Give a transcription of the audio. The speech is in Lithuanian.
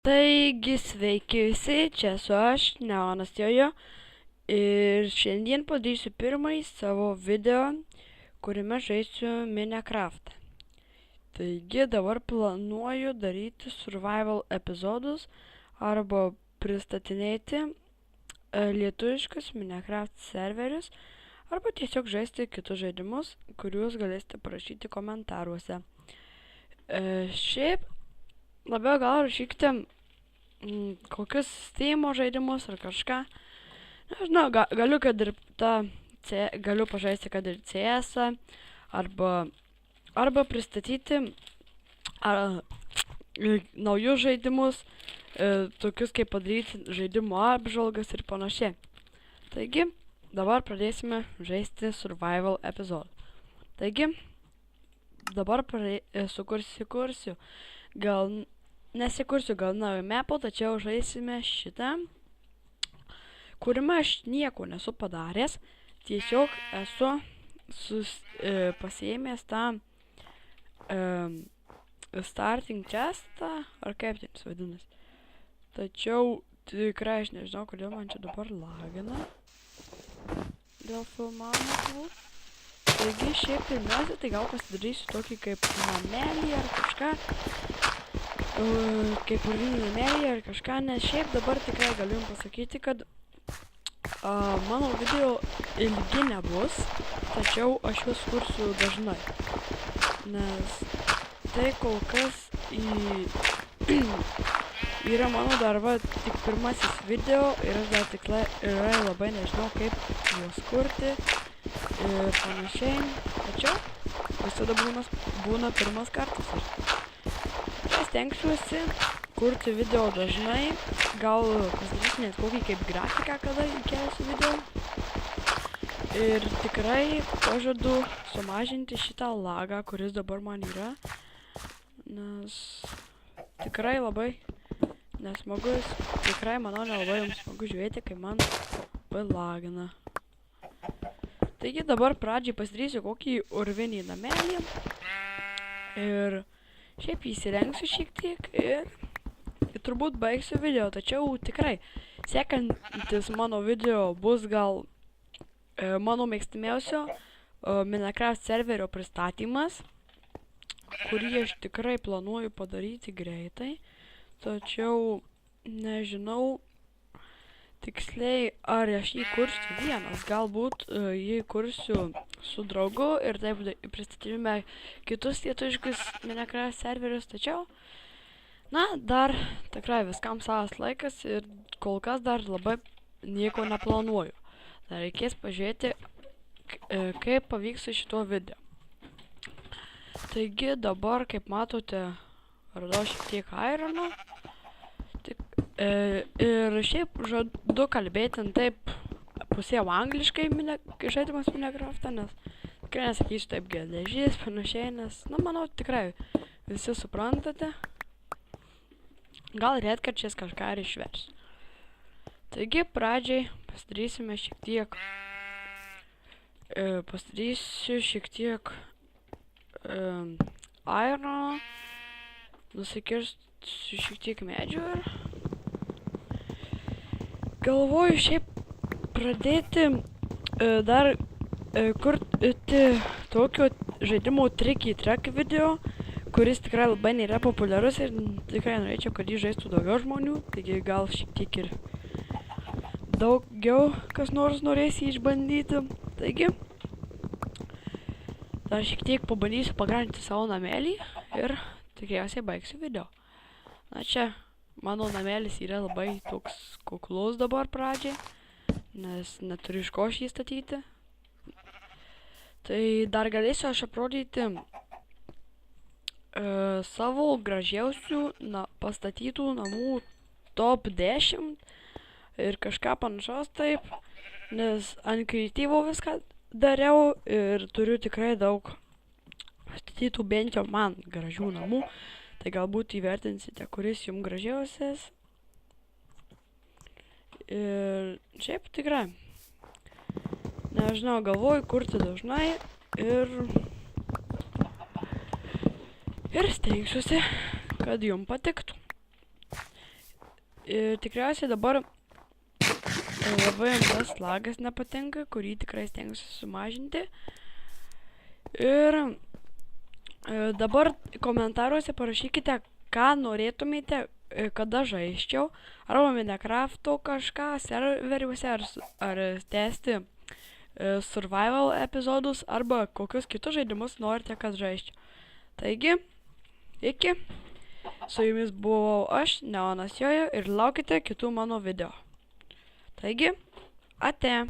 Taigi, sveiki visi, čia esu aš, Neonas Jojo, ir šiandien padarysiu pirmąjį savo video, kuriame žaisiu Minecraftą. Taigi, dabar planuoju daryti survival epizodus arba pristatinėti lietuviškus Minecraft serverius arba tiesiog žaisti kitus žaidimus, kuriuos galėsite parašyti komentaruose. Šiaip labiau gal rašykite kokius Steamo žaidimus ar kažką. Nežinau, galiu kad ir galiu pažaisti kad ir CS arba pristatyti naujus žaidimus, tokius kaip padaryti žaidimo apžvalgas ir panašiai. Taigi, dabar pradėsime žaisti survival epizodą. Taigi, dabar sukursiu, nesikursiu gal naują mapą, tačiau žaisime šitą, kuriame aš nieko nesu padaręs, tiesiog esu pasiėmęs tą starting chestą, ar kaip jis vadinasi. Tačiau tikrai aš nežinau, kodėl man čia dabar lagina dėl filmavimo. Taigi šiaip pirmiausia, tai gal pasidarysiu tokį kaip namelį ar kažką, kaip pradinį namelį ar kažką, nes šiaip dabar tikrai galiu jums pasakyti, kad mano video ilgi nebus, tačiau aš juos kursiu dažnai, nes tai kol kas yra mano darba tik pirmasis video ir aš dar tikrai labai nežinau kaip juos kurti ir panašiai, tačiau visada būna pirmas kartas. Aš stengsiuosi kurti video dažnai, gal pasidarysiu net kokį kaip grafiką, kada įkelsiu video. Ir tikrai pažadu sumažinti šitą lagą, kuris dabar man yra, nes tikrai labai nesmagus, tikrai manau nelabai jums smagu žiūrėti, kai man labai lagina. Taigi dabar pradžiai pasidarysiu kokį urvinį namelį ir šiaip įsirengsiu šiek tiek ir turbūt baigsiu video, tačiau tikrai sekantis mano video bus gal mano mėgstamiausio Minecraft serverio pristatymas, kurį aš tikrai planuoju padaryti greitai, tačiau nežinau tiksliai ar aš jį kursiu vienas, galbūt jį kursiu su draugu ir taip pristatysime kitus lietuviškus Minecraft serverius, tačiau dar tikrai viskam savas laikas ir kol kas dar labai nieko neplanuoju. Dar reikės pažiūrėti, kaip pavyks su šituo video. Taigi dabar, kaip matote, radau šiek tiek irono. Ir šiaip žadu kalbėti taip pusiau angliškai žaidimas Minecraftą, nes tikrai nesakysiu taip geležis, panašiai, nes, manau, tikrai visi suprantate. Gal retkarčiais kažką ir išversiu. Taigi, pradžiai pasidarysime šiek tiek irono, nusikirsiu šiek tiek medžių ir galvoju šiaip pradėti dar kurti tokio žaidimo tricky track video, kuris tikrai labai nėra populiarus ir tikrai norėčiau, kad jį žaistų daugiau žmonių, taigi gal šiek tiek ir daugiau kas nors norės jį išbandyti. Taigi, dar šiek tiek pabandysiu pagražinti savo namelį ir tikriausiai baigsiu video. Na čia mano namelis yra labai toks kuklus dabar pradžiai, nes neturiu iš ko šį statyti. Tai dar galėsiu aš aprodyti savo gražiausių pastatytų namų top 10 ir kažką panašaus taip, nes ant kreatyvo viską dariau ir turiu tikrai daug pastatytų bent jau man gražių namų. Tai galbūt įvertinsite, kuris jums gražiausias. Ir šiaip tikrai, nežinau, galvoju kurti dažnai ir stengsiuosi, kad jums patiktų. tikriausiai dabar labai tas lagas nepatinka, kurį tikrai stengiuosi sumažinti. Ir dabar komentaruose parašykite, ką norėtumėte, kada žaisčiau, arba Minecrafto kažką serveriuose, ar tęsti survival epizodus, arba kokius kitus žaidimus norite, kad žaisčiau. Taigi, iki. Su jumis buvau aš, Neonas Jojo, ir laukite kitų mano video. Taigi, ate.